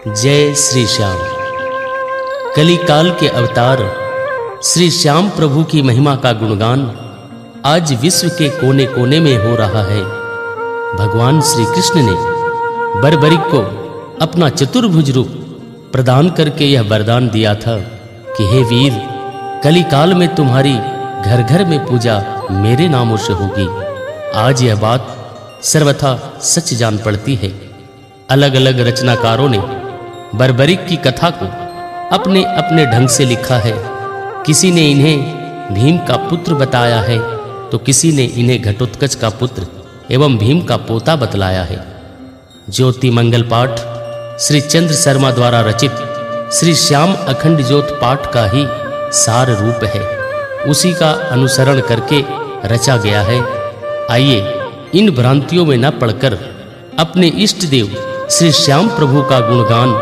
जय श्री श्याम। कलिकाल के अवतार श्री श्याम प्रभु की महिमा का गुणगान आज विश्व के कोने कोने में हो रहा है। भगवान श्री कृष्ण ने बर्बरिक को अपना चतुर्भुज रूप प्रदान करके यह वरदान दिया था कि हे वीर, कलिकाल में तुम्हारी घर घर में पूजा मेरे नामों से होगी। आज यह बात सर्वथा सच जान पड़ती है। अलग अलग रचनाकारों ने बर्बरिक की कथा को अपने अपने ढंग से लिखा है। किसी ने इन्हें भीम का पुत्र बताया है तो किसी ने इन्हें घटोत्कच का पुत्र एवं भीम का पोता बतलाया है। ज्योति मंगल पाठ श्री चंद्र शर्मा द्वारा रचित श्री श्याम अखंड ज्योत पाठ का ही सार रूप है। उसी का अनुसरण करके रचा गया है। आइए इन भ्रांतियों में न पड़कर अपने इष्ट देव श्री श्याम प्रभु का गुणगान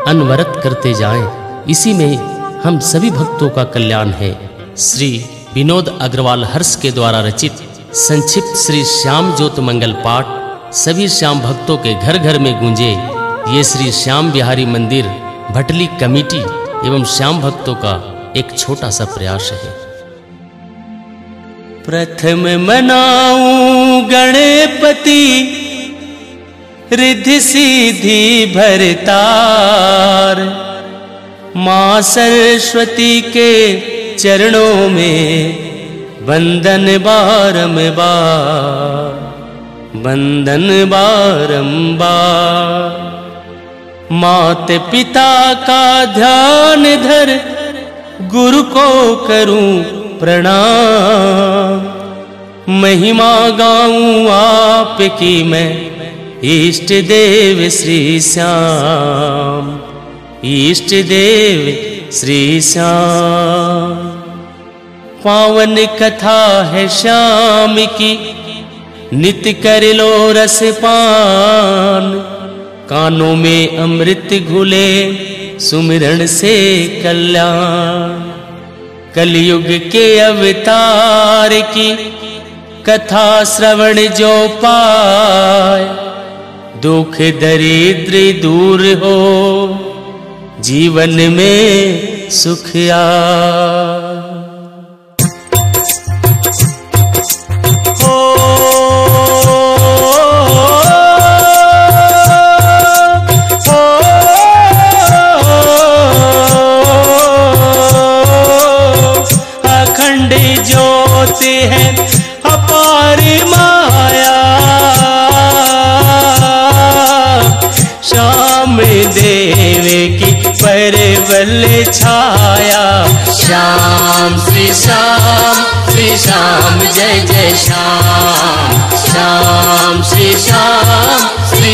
अनवरत करते जाएं। इसी में हम सभी भक्तों का कल्याण है। श्री विनोद अग्रवाल हर्ष के द्वारा रचित संक्षिप्त श्री श्याम ज्योत मंगल पाठ सभी श्याम भक्तों के घर घर में गूंजे। ये श्री श्याम बिहारी मंदिर भटली कमेटी एवं श्याम भक्तों का एक छोटा सा प्रयास है। प्रथम मनाऊं गणपति रिद्धि सिद्धि भरतार, माँ सरस्वती के चरणों में वंदन बारंबार, वंदन बारंबार। मात पिता का ध्यान धर गुरु को करूं प्रणाम, महिमा गाऊं आपकी मैं इष्ट देव श्री श्याम, इष्ट देव श्री श्याम। पावन कथा है श्याम की नित्य कर लो रसपान, कानों में अमृत घुले सुमिरन से कल्याण। कलयुग के अवतार की कथा श्रवण जो पाए, दुख दरिद्र दूर हो जीवन में सुख आए। अखंड ज्योत है अपार माया, श्याम देव की परवल छाया। श्याम श्री श्याम जय जय श्याम, श्याम श्री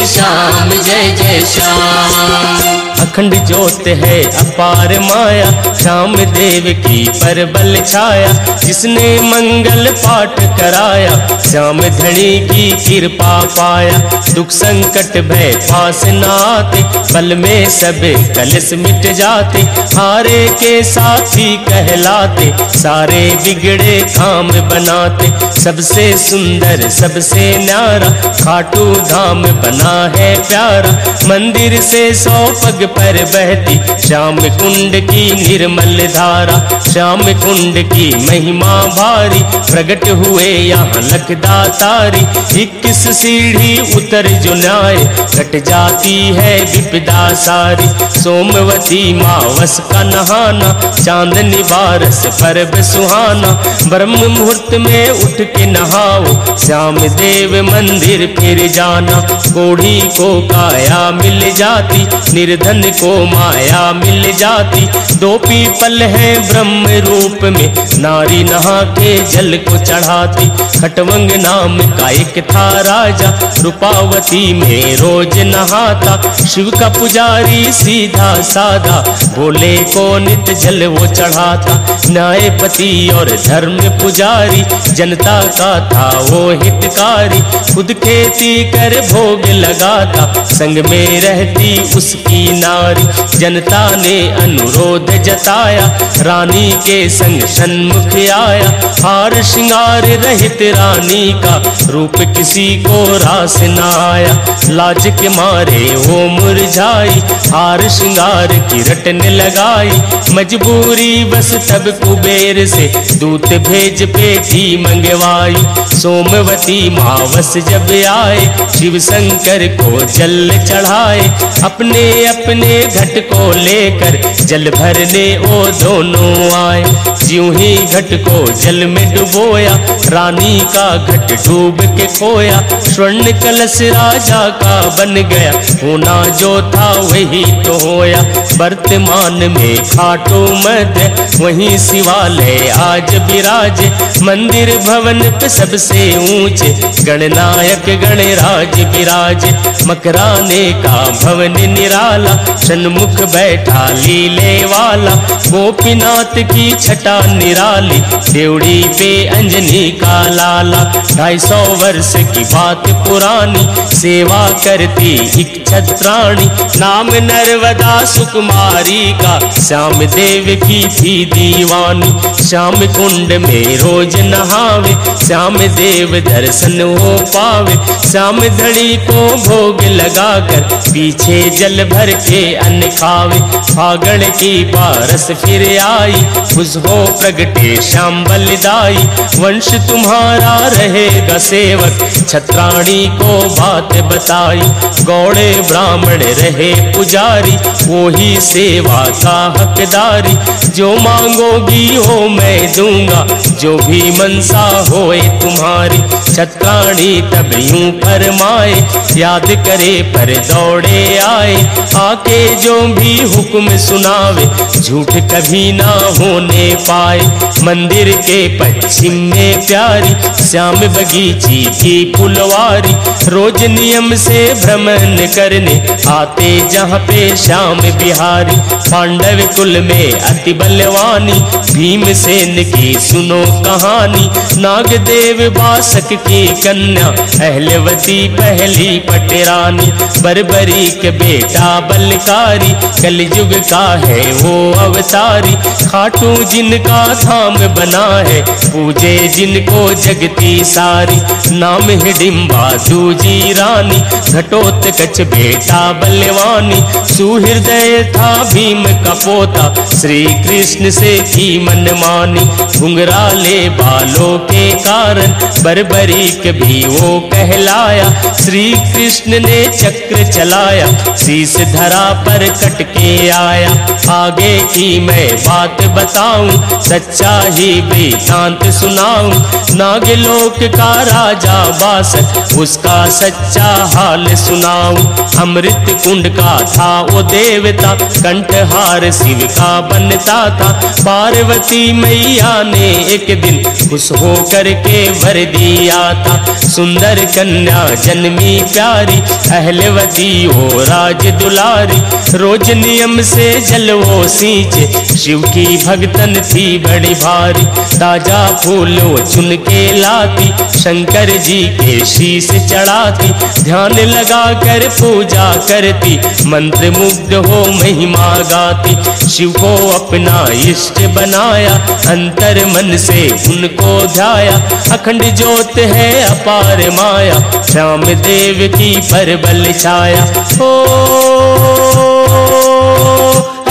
श्याम जय जय श्याम। अखंड ज्योत है अपार माया, श्याम देव की परबल छाया। जिसने मंगल पाठ कराया, श्याम धनी की कृपा पाया। दुख संकट भय पास नाते, बल में सब कलश मिट जाते। हारे के साथी कहलाते, सारे बिगड़े काम बनाते। सबसे सुंदर सबसे न्यारा, खाटू धाम बना है प्यारा। मंदिर से 100 पग पर बहती श्याम कुंड की निर्मल धारा। श्याम कुंड की महिमा भारी, प्रकट हुए यहाँ लखदातारी। 21 सीढ़ी उतर जो न्याय, कट जाती है विपदा सारी। सोमवती मावस का नहाना, चांदनी बारस पर्व सुहाना। ब्रह्म मुहूर्त में उठ के नहाओ, श्याम देव मंदिर फिर जाना। कोढ़ी को काया मिल जाती, निर्धन को माया मिल जाती। 2 पीपल है ब्रह्म रूप में, नारी नहा के जल को चढ़ाती। खटवंग नाम का एक था राजा, रूपावती में रोज नहाता। शिव का पुजारी सीधा साधा, भोले को नित्य जल वो चढ़ाता। न्यायपति और धर्म पुजारी, जनता का था वो हितकारी। खुद खेती कर भोग लगाता, संग में रहती उसकी नारी। जनता ने अनुरोध जताया, रानी के संग सन्मुख आया। हार श्रृंगार रहित रानी का रूप किसी को रास न आया। लाज के मारे वो मुरझाई, हार श्रृंगार की रटने लगाई। मजबूरी बस तब कुबेर से दूत भेज पेटी मंगवाई। सोमवती मावस जब आए, शिव शंकर को जल चढ़ाए। अपने अपने घट को लेकर जल भरने वो दोनों आए। ज्यों ही घट को जल में डुबोया, रानी का घट डूब के खोया। स्वर्ण कलश राजा का बन गया, होना जो था वही तो होया। वर्तमान में खाटू मध्य वहीं शिवालय आज विराजे। मंदिर भवन पे सबसे ऊंचे गणनायक गणराज विराजे। मकराने का भवन निराला, सन्मुख बैठा लीले वाला। गोपीनाथ की छटा निराली, देवड़ी पे अंजनी का लाला। 250 वर्ष की बात पुरानी, सेवा करती एक छत्राणी। नाम नर्मदा सुकुमारी का, श्याम देव की थी दीवानी। श्याम कुंड में रोज नहावे, श्याम देव दर्शन हो पावे। श्याम धड़ी को भोग लगाकर पीछे जल भर के अन्न खावे। फागण की पारस फिर आई, खुश हो प्रगटे श्याम बलिदाई। वंश तुम्हारा रहेगा सेवक, छत्राणी को बात बताई। गौड़े ब्राह्मण रहे पुजारी, वो ही सेवा का हकदारी। जो मांगोगी वो मैं दूंगा, जो भी मनसा होए तुम्हारी। छत्राणी तब यूं फरमाए, याद करे पर दौड़े आए। आके जो भी हुक्म सुनावे, झूठ कभी ना होने पाए। मंदिर के पश्चिम में प्यारी, श्याम बगीची की फुलवारी। रोज नियम से भ्रमण करने आते जहाँ पे श्याम बिहारी। पांडव कुल में अति बलवानी, भीमसेन की सुनो कहानी। नागदेव बासक की कन्या, अहलवती पहली पटरानी। बर्बरी के बेटा बलकारी, कलयुग का है वो अवतारी। खाटू जिनका धाम बना है, पूजे जिनको जगती सारी। नाम हिडिंबा दूजी रानी, घटोत्कच बेटा बलवानी। सुहृदय था भीम का पोता, श्री कृष्ण से की मनमानी। घुंघराले बालों के कारण बर्बरीक भी वो कहलाया। श्री कृष्ण ने चक्र चलाया, शीश धरा पर कट के आया। आगे की मैं बात बताऊं, सच्चा ही वृतांत सुनाऊं। नागलोक का राजा बासक, उसका सच्चा हाल सुनाऊं। अमृत कुंड का था वो देवता, कंठहार शिव का बनता था। पार्वती मैया ने एक दिन खुश होकर के वर दिया था। सुंदर कन्या जन्मी प्यारी, अहलवती हो राज दुलारी। रोज नियम से जल वो सींचे, शिव की भगतन थी बड़ी भारी। ताजा फूल वो चुन के लाती, शंकर जी के शीश चढ़ाती। ध्यान लगा कर पूजा करती, मंत्र मुग्ध हो महिमा गाती। शिव को अपना इष्ट बनाया, अंतर मन से उनको ध्याया। अखंड ज्योत है अपार माया, श्याम देव की परबल छाया। ओ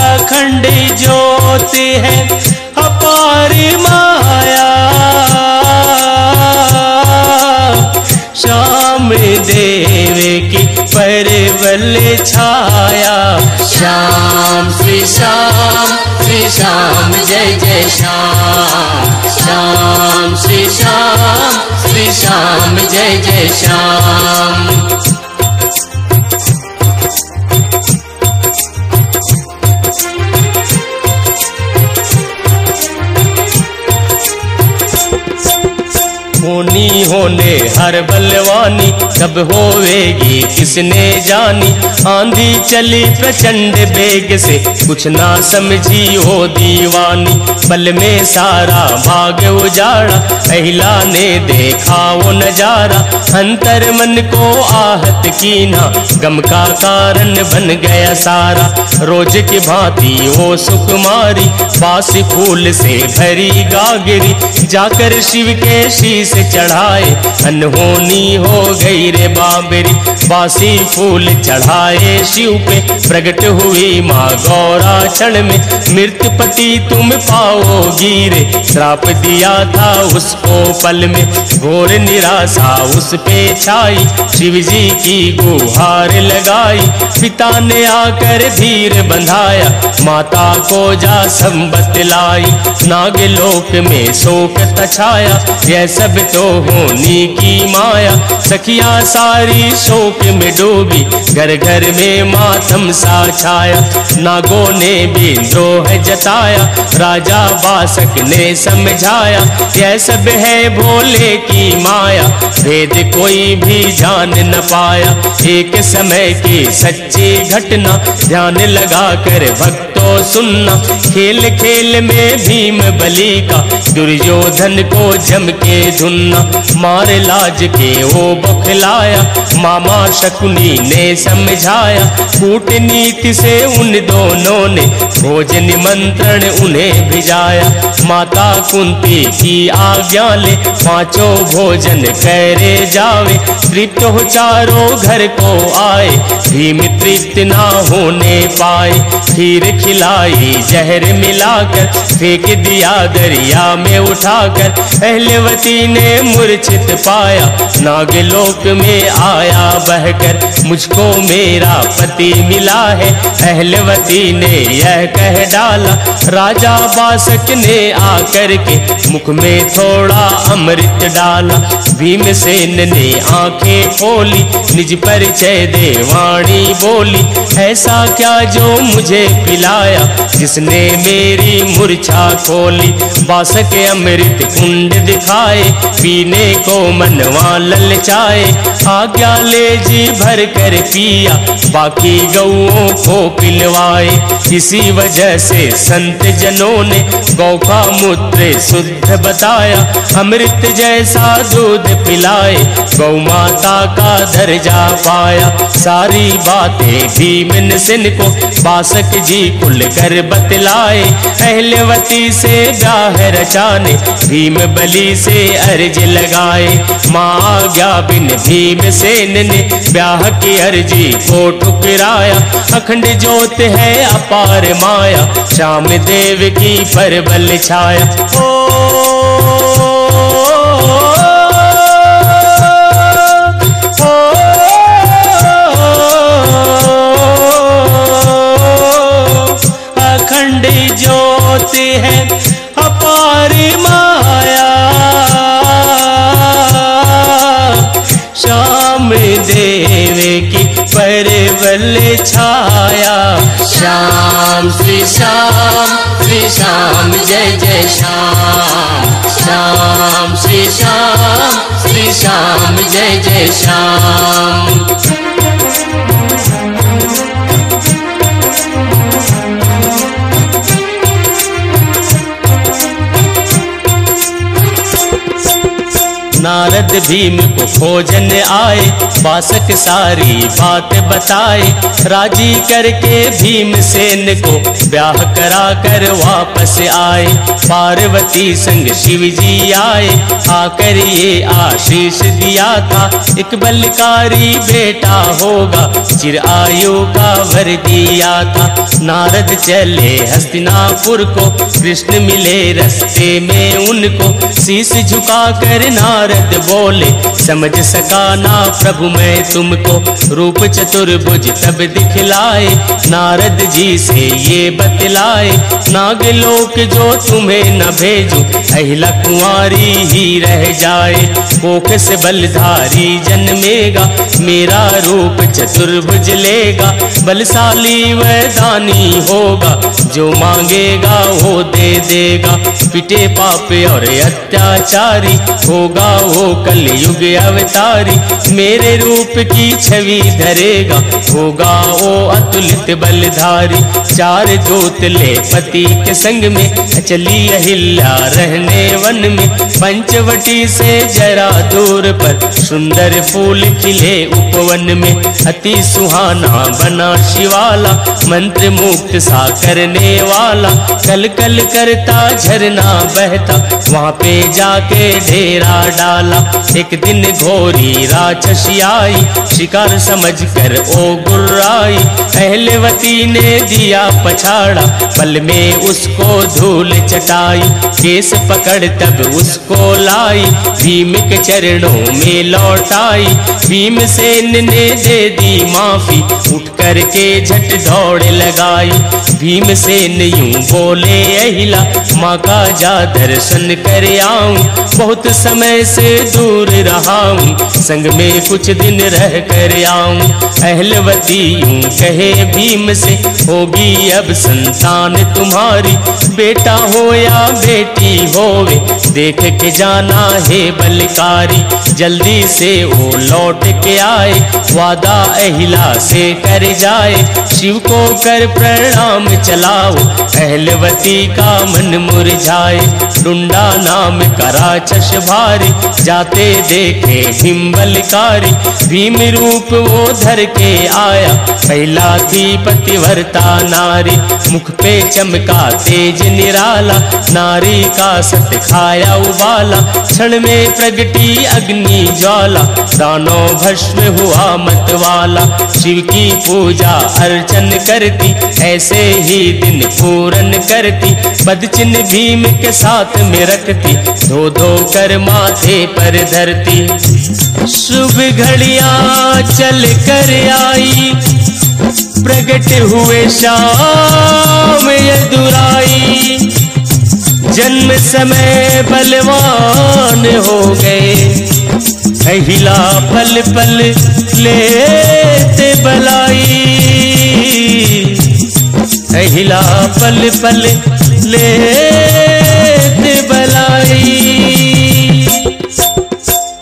अखंड ज्योत है अपार माया, श्याम देव की परबल छाया। श्याम श्री श्याम जय जय श्याम। श्याम श्री श्याम जय जय श्याम। होनी होने हर बलवानी कब होवेगी किसने जानी। आंधी चली प्रचंड बेग से कुछ ना समझी हो दीवानी। पल में सारा बाग उजाड़ा अहिला ने देखा वो नजारा। अंतर मन को आहत की ना गम का कारण बन गया सारा। रोज की भांति वो सुकुमारी बासी फूल से भरी गागरी जाकर शिव के शीश चढ़ाए अनहोनी हो गई रे बाबरी। बासी फूल चढ़ाए शिव पे प्रकट हुई माँ गौरा क्षण में। मृत्यु पति तुम पाओगी रे श्राप दिया था उसको पल में। घोर निराशा उस पे छाई शिव जी की गुहार लगाई। पिता ने आकर धीर बंधाया माता को जा संबत लाई। नागलोक में शोक तछाया यह सब तो होनी की माया। सखियां सारी शोक में डूबी घर घर में मातम सा छाया। नागों ने भी द्रोह जताया राजा बासक ने समझाया। यह सब है भोले की माया भेद कोई भी जान न पाया। एक समय की सच्ची घटना ध्यान लगा कर भक्तों सुनना। खेल खेल में भीम बलि का दुर्योधन को जम के धुनना। मार लाज के वो बखलाया मामा शकुनी ने समझाया। कूटनीति से उन दोनों ने भोज निमंत्रण उन्हें भिजाया। माता कुंती की आज्ञा ले पांचों भोजन करे जावे। तृप्त हो चारों घर को आए भीम तृप्त ना होने पाए। खीर खिलाई जहर मिलाकर फेंक दिया दरिया में उठाकर। अहलवती ने मूर्छित पाया नागलोक में आया बहकर। मुझको मेरा पति मिला है अहलवती ने यह कह डाला। राजा बासक ने आकर के मुख में थोड़ा अमृत डाला। भीमसेन ने आंखें खोली निज परिचय देवाणी बोली। ऐसा क्या जो मुझे पिलाया जिसने मेरी मूर्छा खोली। बासक अमृत कुंड दिखाए पीने को मनवा ललचाए। आज्ञा ले जी भर कर पिया बाकी गौओं को पिलवाए। इसी वजह से संत जनों ने गौ का मूत्र शुद्ध बताया। अमृत जैसा दूध पिलाए गौ माता का दर्जा पाया। सारी बातें भीमसेन को बासक जी खुल कर बतलाए। अहलवती से ब्याह रचाने भीम बलि से अर्ज लगाए। माँ आज्ञा बिन भीमसेन ने ब्याह की अर्जी को ठुकराया। अखंड ज्योत है अपार माया श्याम देव की परबल छाया। अखंड ज्योत है अपार माया श्याम देव की परबल छाया। श्याम श्री श्याम जय जय श्याम। श्याम श्री श्याम जय जय श्याम। नारद भीम को खोजन आए बासक सारी बात बताए। राजी करके भीमसेन को ब्याह करा कर वापस आए। पार्वती संग शिव जी आए आकर ये आशीष दिया था। एक बलकारी बेटा होगा चिर आयु का वर दिया था। नारद चले हस्तिनापुर को कृष्ण मिले रास्ते में उनको। शीश झुका कर नारद बोले समझ सका ना प्रभु मैं तुमको। रूप चतुर्भुज तब दिखलाए नारद जी से ये बतलाए। नागलोक जो तुम्हें न भेजू अहिला कुंवारी ही रह जाए। कोख से बलधारी जन्मेगा मेरा रूप चतुर्भुज लेगा। बलशाली व दानी होगा जो मांगेगा वो दे देगा। पिटे पाप और अत्याचारी होगा वो कलयुग अवतारी, मेरे रूप की छवि धरेगा, होगा वो अतुलित बलधारी। चार जोत ले पति के संग में, चली अहिल्या रहने वन में। पंचवटी से जरा दूर पर सुंदर फूल खिले उपवन में। अति सुहाना बना शिवाला, मंत्र मुक्त सा करने वाला। कल कल करता झरना बहता, वहाँ पे जाके डेरा डाला। एक दिन घोरी राक्षसी आई, शिकार समझकर ओ गुर्राई। अहलवती ने दिया पछाड़ा, पल में उसको धूल चटाई। केस पकड़ तब उसको लाई, भीम के चरणों में लौटाई। भीमसेन ने दे दी माफी, उठ करके झट दौड़ लगाई। भीमसेन यूं बोले अहिला, माँ का जा दर्शन कर आऊं। बहुत समय से दूर रहा हूँ, संग में कुछ दिन रह कर आऊं। अहलवती यूं कहे भीम से, होगी अब संतान तुम्हारी। बेटा हो या बेटी होवे, देख के जाना है बलकारी। जल्दी से वो लौट के आए, वादा अहिला से कर जाए। शिव को कर प्रणाम चलाओ, अहलवती का मन मुरझाए। डुंडा नाम का राक्षस भारी, जाते देखे हिम्बलकारी। भीम रूप वो धर के आया, पहला थी पतिव्रता नारी। मुख पे चमका तेज निराला, नारी का सत खाया उबाला। क्षण में प्रगटी अग्नि ज्वाला, दानों भस्म हुआ मतवाला। शिव की पूजा अर्चन करती, ऐसे ही दिन पूरन करती। पदचिन्ह भीम के साथ में रखती, धो धो कर माथे पर धरती। शुभ घड़ियां चल कर आई, प्रगट हुए शाम यदुराई। जन्म समय बलवान हो गए, अहिला पल पल लेते बलाई। अहिला पल पल लेते बलाई।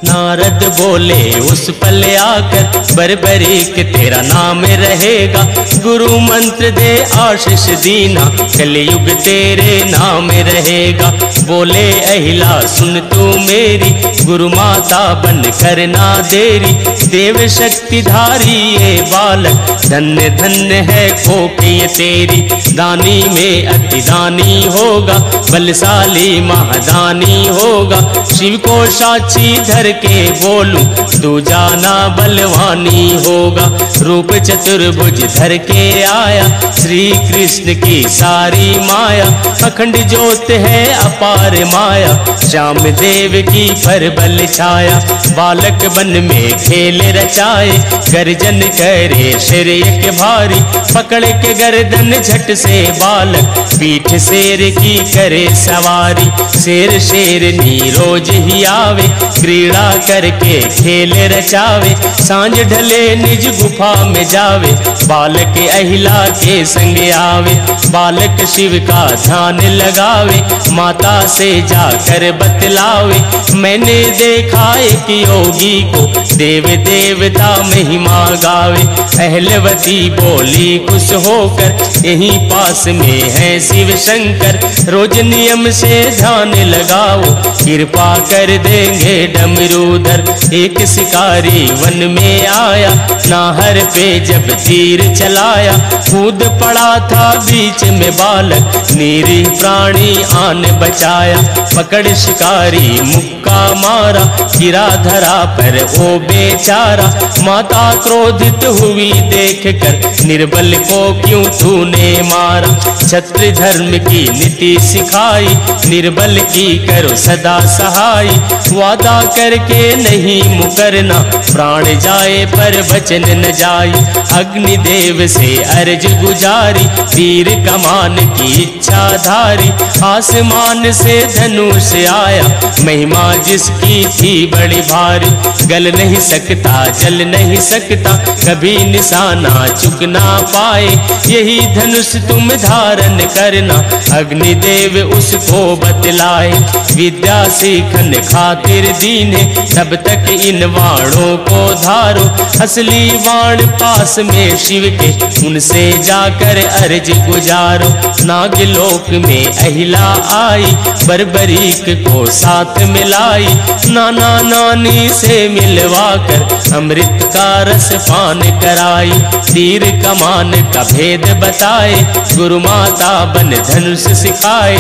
नारद बोले उस पल आकर, बरबरी के तेरा नाम रहेगा। गुरु मंत्र दे आशीष दीना, कलयुग तेरे नाम रहेगा। बोले अहिला सुन तू मेरी, गुरु माता बन करना देरी। देव शक्ति धारी ये बालक, धन्य धन्य है खोप ये तेरी। दानी में अति दानी होगा, बलशाली महादानी होगा। शिव को साक्षी धर के बोलूं, दूजा ना बलवानी होगा। रूप चतुर्भुज धर के आया, श्री कृष्ण की सारी माया। अखंड ज्योत है अपार माया, श्याम देव की परबल छाया। बालक बन में खेल रचाए, गर्जन करे सिर एक भारी। पकड़ के गर्दन झट से बालक, पीठ शेर की करे सवारी। शेर शेरनी रोज ही आवे, क्रीड़ा करके खेल रचावे। सांझ ढले निज गुफा में जावे, बालक अहिला के संग आवे। बालक शिव का ध्यान लगावे, माता से जाकर बतलावे। मैंने देखा एक योगी को, देव देवता महिमा गावे। अहलवती बोली खुश होकर, यहीं पास में है शिव शंकर। रोज नियम से ध्यान लगाओ, कृपा कर देंगे डमरूधर। एक शिकारी वन में आया, नाहर पे जब तीर चलाया। कूद पड़ा था बीच में बालक, नीरी प्राणी आन बचाया। पकड़ शिकारी मुक्का मारा, गिरा धरा पर ओ बेचारा। माता क्रोधित हुई देख कर, निर्बल को क्यों तूने मारा। क्षत्रिय धर्म की नीति सिखाई, निर्बल की करो सदा सहाय। वादा करके नहीं मुकरना, प्राण जाए पर वचन न जाए। अग्निदेव से अर्ज गुजारी, तीर कमान की इच्छा धारी। आसमान से धनुष आया, महिमा जिसकी थी बड़ी भारी। गल नहीं सकता जल नहीं सकता, कभी निशान निशाना चुक ना पाए। यही धनुष तुम धारण करना, अग्निदेव उसको बतलाए। विद्या सीखन खातिर दीने, तब तक इन वाणों को धारो। असली वाण पास में शिव के, उनसे जाकर अर्ज गुजारो। नागलोक में अहिला आई, बर्बरीक को साथ मिलाई। नाना नानी से मिलवाकर अमृत का रस पान कराई। तीर कमान का भेद बताए, गुरु माता बन धनुष सिखाए।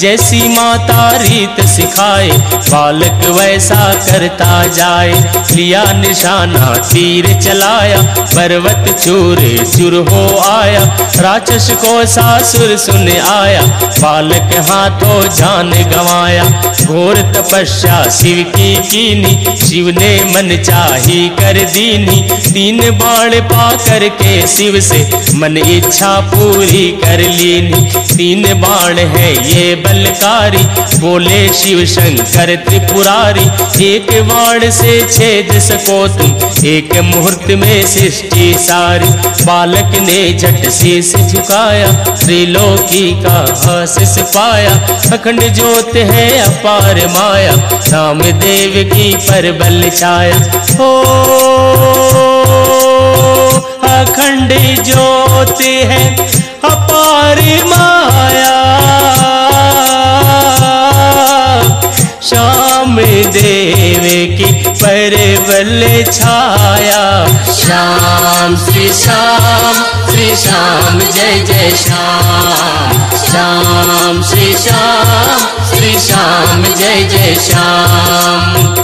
जैसी माता रीत सिखाए, बालक वैसा करता जाए। लिया निशाना तीर चलाया, पर्वत चूर चूर हो आया। राक्षस को सासुर सुन आया, बालक हाथों जान गंवाया। घोर तपस्या शिव की कीनी, शिव ने मन चाही कर दीनी। 3 बाण पा करके शिव से मन इच्छा पूरी कर लीनी। 3 बाण है ये बलकारी, बोले शिव शंकर त्रिपुरारी। एक बाण से छेद सको तुम, एक मुहूर्त में सृष्टि सारी। बालक ने झट शीश झुकाया, त्रिलोकी का आशीष पाया। अखंड ज्योत है अपार माया, रामदेव की परबल छाया। हो अखंड ज्योत है अपार माया, श्याम देव की परबल छाया। श्याम श्री श्याम जय जय श्याम। श्याम श्री श्याम जय जय श्याम।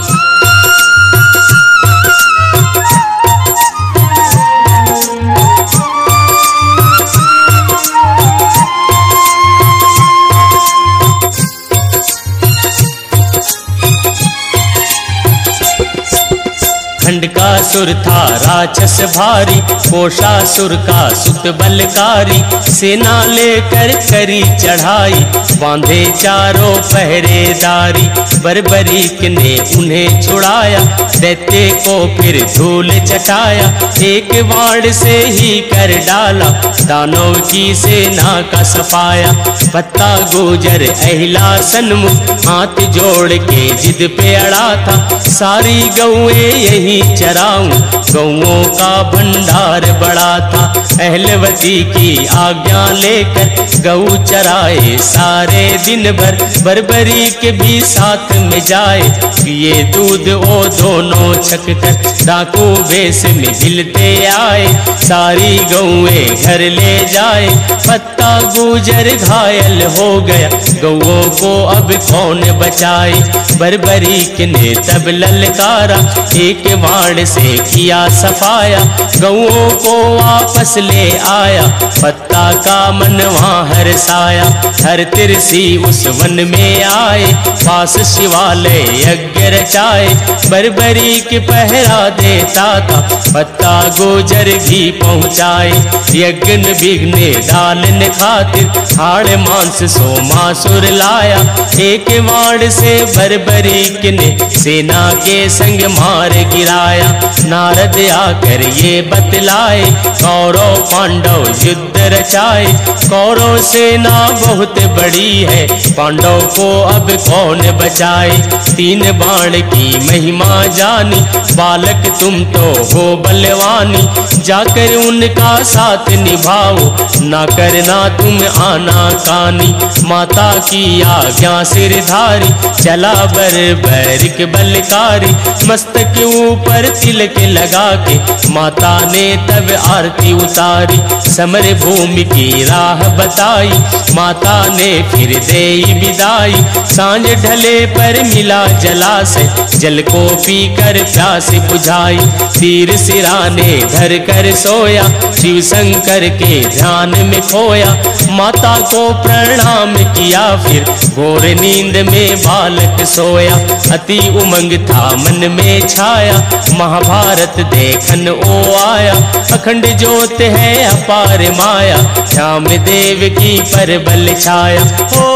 खंड का सुर था राक्षस भारी, कोषासुर का सुत बलकारी। सेना लेकर करी चढ़ाई, बांधे चारों पहरेदारी। बर्बरीक ने उन्हें छुड़ाया, दैत्य को फिर धूल चटाया। एक बाण से ही कर डाला, दानव की सेना का सफाया। पत्ता गुजर अहिला सन्मुख, हाथ जोड़ के जिद पे अड़ा था। सारी गौएं यही चराऊं, गौओं का भंडार बड़ा था। अहलवती की आज्ञा लेकर गौ चराए सारे दिन भर। बर्बरीक भी साथ में जाए, पिए दूध वो दोनों छककर। डाकू वेश में भिलते आए, सारी गौएं घर ले जाए। पत्ता गुजर घायल हो गया, गौओं को अब कौन बचाए। बर्बरीक ने तब ललकारा, एक बाण से किया सफाया। गौओं को वापस ले आया, पत्ता का मनवा हर्षाया। हर तिरसी उस वन में आए, पास शिवालय यज्ञ रचाए। बर्बरीक पहरा देता था, पत्ता गुजर भी पहुँचाए। यज्ञ विघ्न डालन खातिर, हाड़ मांस सोमासुर लाया। एक बाण से बर्बरीक ने सेना के संग मार गिराया। नारद आकर ये बतलाए, कौरव पांडव युद्ध रचाए। कौरव सेना बहुत बड़ी है, पांडव को अब कौन बचाए। 3 बाण की महिमा जानी, बालक तुम तो हो बलवानी। जाकर उनका साथ निभाओ, ना करना तुम आना कानी। माता की आज्ञा सिरधारी, चला बर्बरीक बलकारी। मस्तक ऊपर तिलक लगा के, माता ने तब आरती उतारी। समर भूमि की राह बताई, माता ने फिर देई विदाई। सांझ ढले पर मिला जलाशय, जल को पीकर प्यास बुझाई। तीर सिराने धर कर सोया, शिव शंकर के ध्यान में खोया। माता को प्रणाम किया, फिर घोर नींद में बालक सोया। अति उमंग था मन में छाया, महाभारत देखन ओ आया। अखंड ज्योत है अपार माया, श्याम देव की परबल छाया। ओ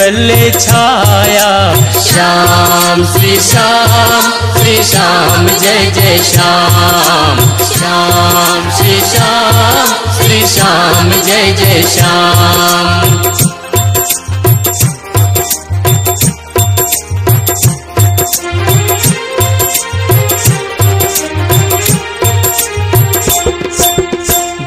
बल छाया। श्याम श्री श्याम जय जय श्याम। श्याम श्री श्याम जय जय श्याम।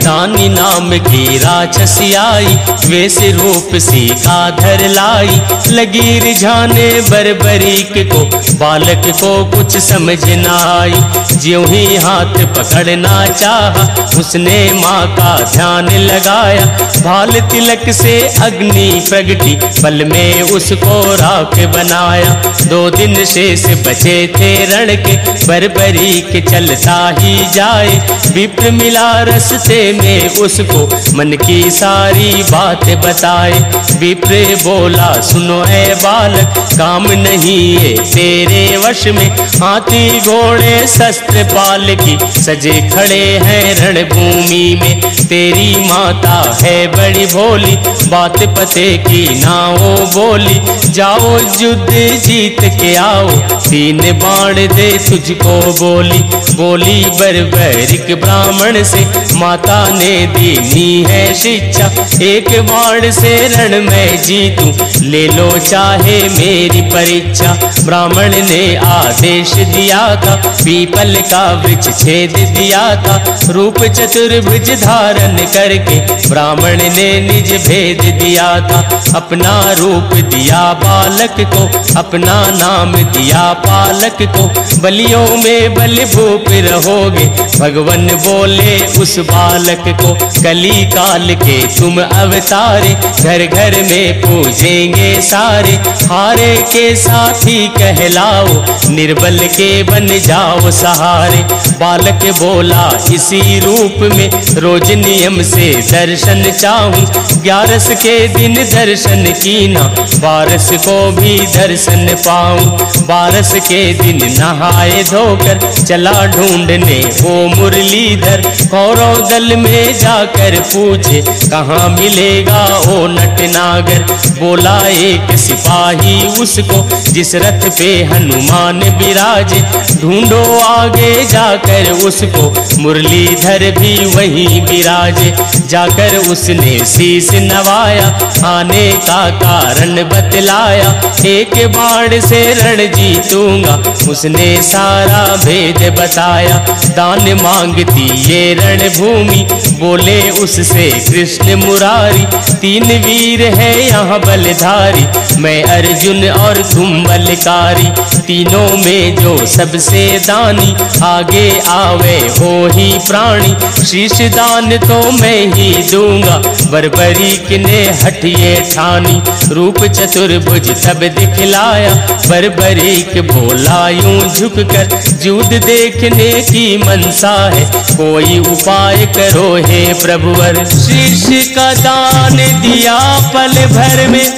दानी नाम की राक्षसी आई, वेश रूप सीखा धर लाई। लगी रिझाने बर्बरीक को, बालक को कुछ समझ न आई। ज्यों ही हाथ पकड़ना चाहा, उसने माँ का ध्यान लगाया। भाल तिलक से अग्नि प्रगटी, पल में उसको राख बनाया। 2 दिन शेष बचे थे रण के, बर्बरीक चलता ही जाए। विप्र मिला रस्ते में उसको, मन की सारी बात बताए। विप्र बोला सुनो ऐ बालक, काम नहीं है तेरे वश में। हाथी घोड़े शस्त्र पाल की, सजे खड़े हैं रणभूमि में। तेरी माता है बड़ी भोली, बात पते की ना वो बोली। जाओ युद्ध जीत के आओ, 3 बाण दे तुझको बोली। बोली बर्बरिक ब्राह्मण से, माता ने दीनी है शिक्षा। 1 बाण से रण में जीतूं, ले लो चाहे मेरी परीक्षा। ब्राह्मण ने आदेश दिया था, पीपल का वृक्ष छेद दिया था। रूप चतुर्भुज धारण करके, ब्राह्मण ने निज भेद दिया था। अपना रूप दिया बालक को, अपना नाम दिया पालक को। बलियों में बल भूप रहोगे, भगवान बोले उस बालक को। कली काल के तुम अवतारे, घर घर में पूजेंगे सारे। हारे के साथी कहलाओ, निर्बल के बन जाओ सहारे। बालक बोला इसी रूप में, रोज नियम से दर्शन चाहूं। 11 के दिन दर्शन कीना, 12 को भी दर्शन पाऊं। 12 के दिन नहाए धोकर, चला ढूंढने वो मुरलीधर। कौरव दल में जाकर पूछे, कहाँ मिलेगा ओ नटनागर। बोला एक सिपाही उसको, जिस रथ पे हनुमान विराजे। ढूंढो आगे जाकर उसको, मुरलीधर भी वहीं विराजे। जाकर उसने शीश नवाया, आने का कारण बतलाया। 1 बाण से रण जीतूंगा, उसने सारा भेद बताया। दान मांगती ये रणभूमि, बोले उससे कृष्ण मुरारी। 3 वीर है यहाँ बलधारी, मैं अर्जुन और तुम बलकारी। तीनों में जो सबसे दानी, आगे आवे हो ही प्राणी। शीश दान तो मैं ही दूंगा, बर्बरीक ने हटिए ठानी। रूप चतुर्भुज तब दिखलाया, बर्बरीक बोला यूं झुककर। युद्ध देखने की मनसा है, कोई उपाय करो हे प्रभुवर। शीश का दान दिया पल भर में,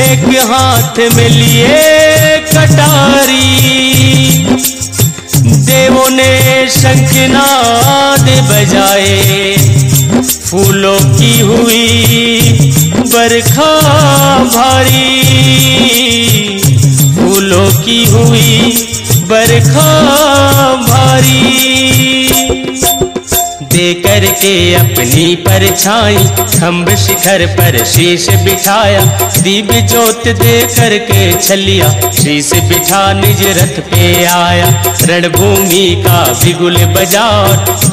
एक हाथ में लिए कटारी। देवों ने शंखनाद बजाए, फूलों की हुई बरखा भारी। फूलों की हुई बरखा भारी। दे करके अपनी परछाई, खम्भ शिखर पर शीश बिठाया। दीप जोत दे करके छलिया, शीश बिठा निज रथ पे आया। रणभूमि का बिगुल बजा,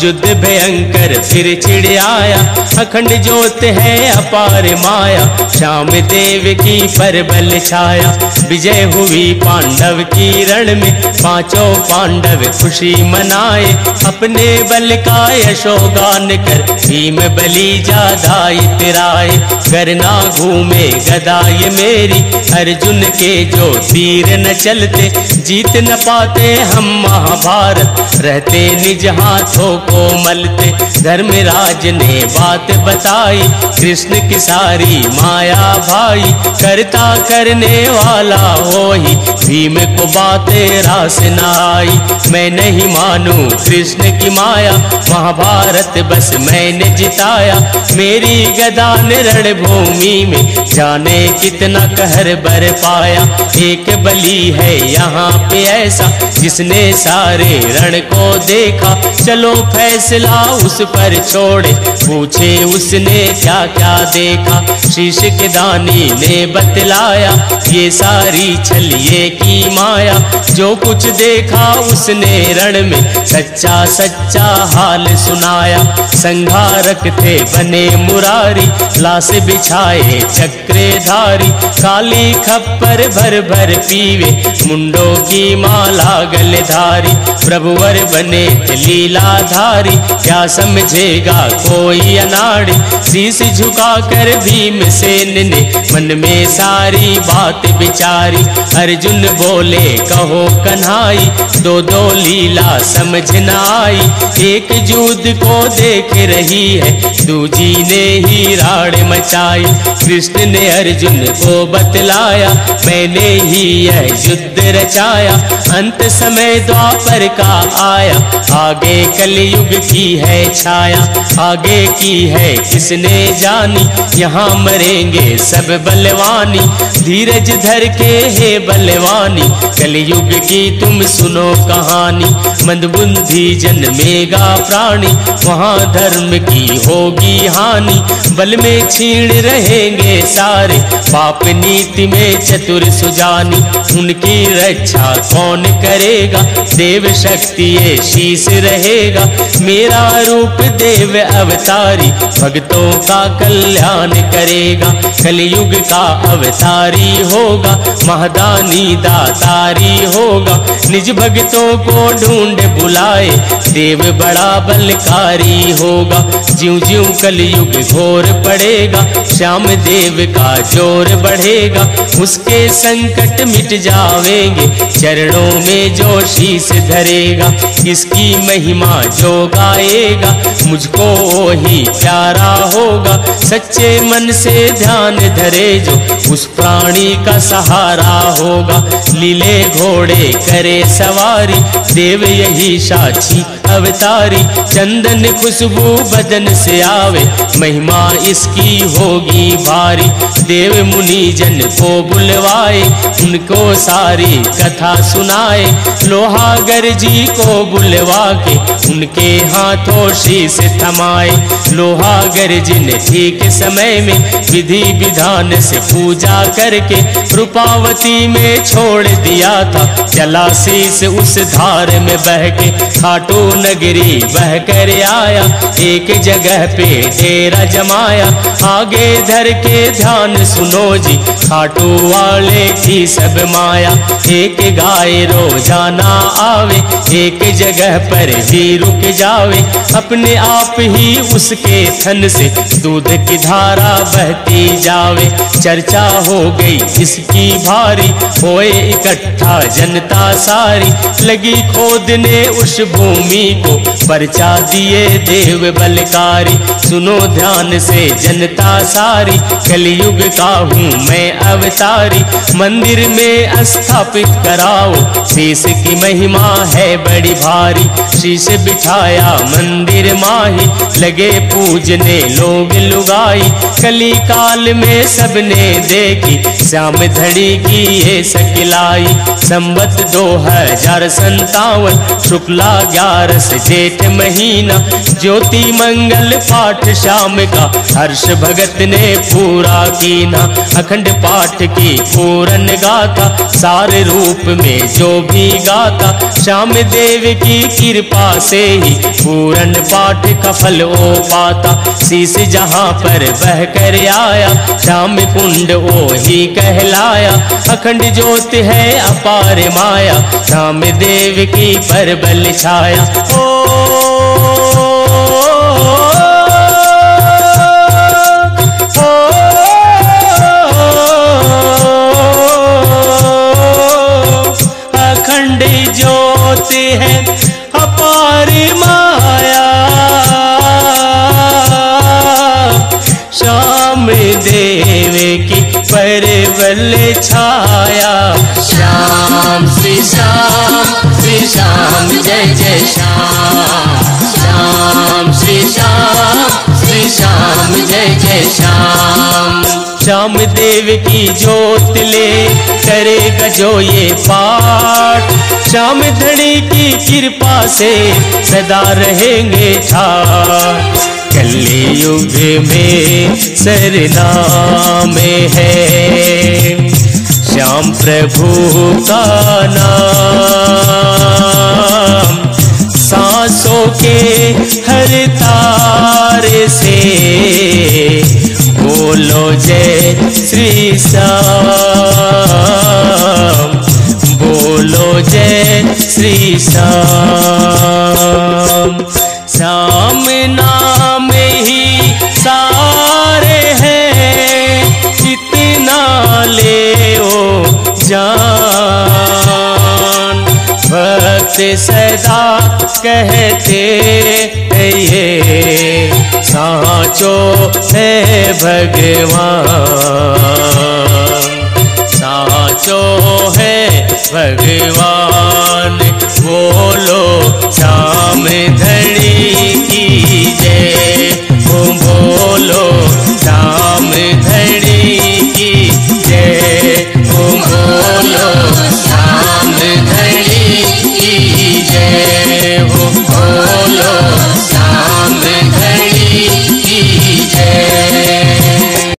युद्ध भयंकर फिर छिड़ आया। अखंड ज्योत है अपार माया, श्याम देव की पर बल छाया। विजय हुई पांडव की रण में, 5 पांडव खुशी मनाए। अपने बल का यशोगान कर, भीम बलि ज्यादा इतराए। करना घूमे गदाई मेरी, अर्जुन के जो तीर न चलते। जीत न पाते हम महाभारत, रहते निज हाथों को मलते। धर्मराज ने बात बताई, कृष्ण की सारी माया भाई। करता करने वाला हो ही, भीम को बातें रास न आई। मैं नहीं मानूं कृष्ण की माया, महाभारत बस मैंने जिताया। मेरी गदा ने रणभूमि में जाने कितना कहर बर पाया। एक बलि है यहाँ पे ऐसा जिसने सारे रण को देखा। चलो फैसला उस पर छोड़े, पूछे उसने क्या क्या देखा। शीश के दानी ने बतलाया ये सारी छलिए की माया। जो कुछ देखा उसने रण में सच्चा सच्चा हाल सुनाया। संघारक थे बने मुरारी, लाश बिछाए चक्रधारी। काली खप्पर भर भर पीवे, मुंडों की माला गलधारी। प्रभुवर बने लीलाधारी, क्या समझेगा कोई अनाड़ी। शीश झुका कर भीमसेन ने मन में सारी बात विचारी। अर्जुन बोले कहो कन्हाई, दो दो लीला समझ न आई। एक युद्ध को देख रही है, दूजी ने ही राड़ मचाई। कृष्ण ने अर्जुन को बतलाया, मैंने ही यह युद्ध रचाया। अंत समय द्वापर का आया, आगे कलयुग की है छाया। आगे की है किसने जानी, यहाँ मरेंगे सब बलवानी। धीरज धर के हे बलवानी, कलयुग की तुम सुनो कहानी। मंदबुद्धि जन्मेगा प्राणी, वहाँ धर्म की होगी हानि। बल में छीण रहेंगे सारे, पाप नीति में चतुर सुजानी। उनकी रक्षा कौन करेगा, देव शक्ति ये शीश रहेगा। मेरा रूप देव अवतारी, भक्तों का कल्याण करेगा। कलयुग का अवतारी होगा, महादानी दातारी होगा। निज भक्तों को ढूंढ बुलाए, देव बड़ा बलकारी होगा। ज्यों ज्यों कलयुग घोर पड़ेगा, श्याम देव का जोर बढ़ेगा। उसके संकट मिट जावेंगे, चरणों में जो शीश धरेगा। इसकी महिमा जो गाएगा, मुझको ही प्यारा होगा। सच्चे मन से ध्यान धरे जो, उस प्राणी का सहारा होगा। लीले घोड़े करे सवारी, देव यही साक्षी अवतारी। चंदन खुशबू बदन से आवे, महिमा इसकी होगी भारी। देव मुनि जन को बुलवाए, उनको सारी कथा सुनाए। लोहागर जी को बुलवा के, उनके हाथों शीश थमाए। लोहागर जी ने ठीक समय में विधि विधान से पूजा करके, रूपावती में छोड़ दिया था चला शीश उस धार में बह के। खाटू नगरी बह कर आया, एक जगह पे डेरा जमाया। आगे धर के ध्यान सुनो जी, खाटू वाले की सब माया। एक गाय रोजाना आवे, एक जगह पर भी रुक जावे। अपने आप ही उसके थन से दूध की धारा बहती जावे। चर्चा हो गई इसकी भारी, होए इकट्ठा जनता सारी। लगी खोदने उस भूमि को, पर्चा दिए देव बलकारी। सुनो ध्यान से जनता सारी, कलयुग का हूँ मैं अवतारी। मंदिर में स्थापित कराओ, शीश की महिमा है बड़ी भारी। शीश बिठाया मंदिर माही, लगे पूजने लोग लुगाई। कली काल में सबने देखी, श्याम धड़ी की ये सकलाई। संवत 2057 शुक्ला 11 जेठ महीना। ज्योति मंगल पाठ शाम का, हर्ष भगत ने पूरा कीना। अखंड पाठ की पूरन गाथा, सारे रूप में जो भी गाता। श्याम देव की कृपा से ही पूरन पाठ का फल ओ पाता। शीश जहाँ पर बह कर आया, श्याम कुंड ओ ही कहलाया। अखंड ज्योत है अपार माया, श्याम देव की परबल छाया। अखंड ज्योत है अपार माया, श्याम देव की परबल छाया। श्याम श्याम श्री श्याम जय जय श्याम श्याम श्री श्याम जय जय श्याम। श्याम देव की ज्योत ले करेगा जो ये पाठ, श्याम धनी की कृपा से सदा रहेंगे ठाठ। कलयुग में सरनाम है श्याम प्रभु का नाम, सांसों के हर तारे से बोलो जय श्री श्याम, बोलो जय श्री श्याम। श्याम नाम ही सारे हैं, जितना ले ओ जान। भक्त सदा कहते ये साचो है भगवान, साचो है भगवान।